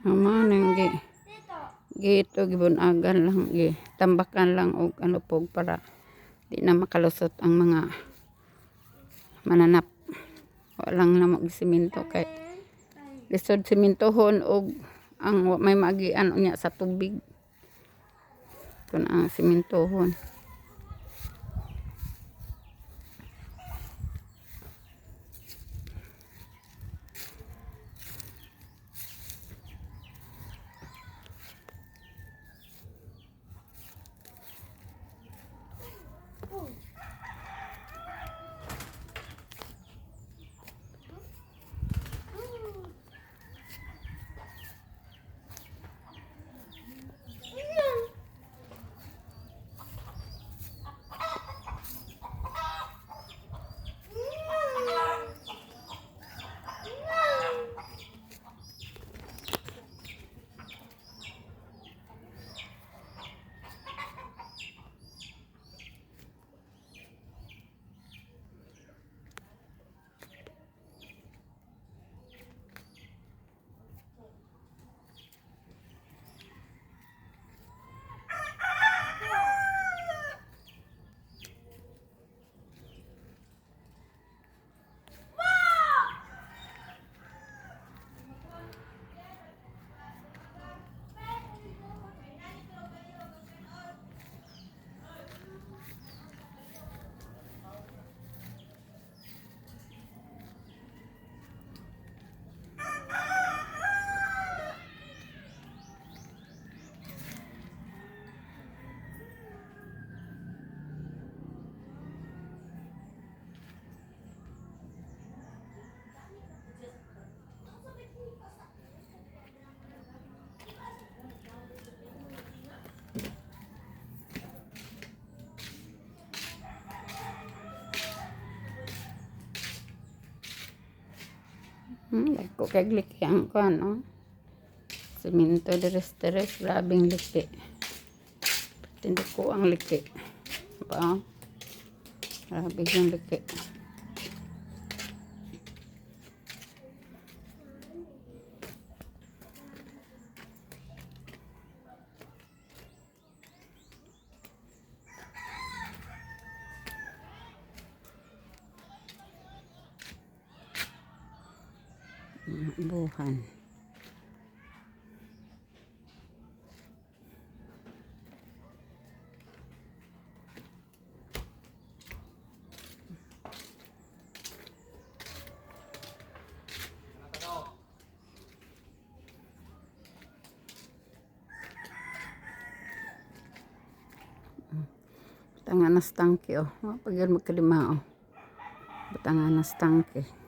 Ama nang gito gibunagan lang tambakan lang og ano pog para di na makalusot ang mga mananap. Walang na magsimento kay lisod simintohon og ang may magian unya sa tubig. Kun ang simintohon. Ko kay liki ang kuan oh. Semento deres grabing liki. Tindi ko ang liki. Pa. Grabe yung liki. Buhan. Tangan nas tangke oh. Pagyan magkalima oh. Tangan nas tangke.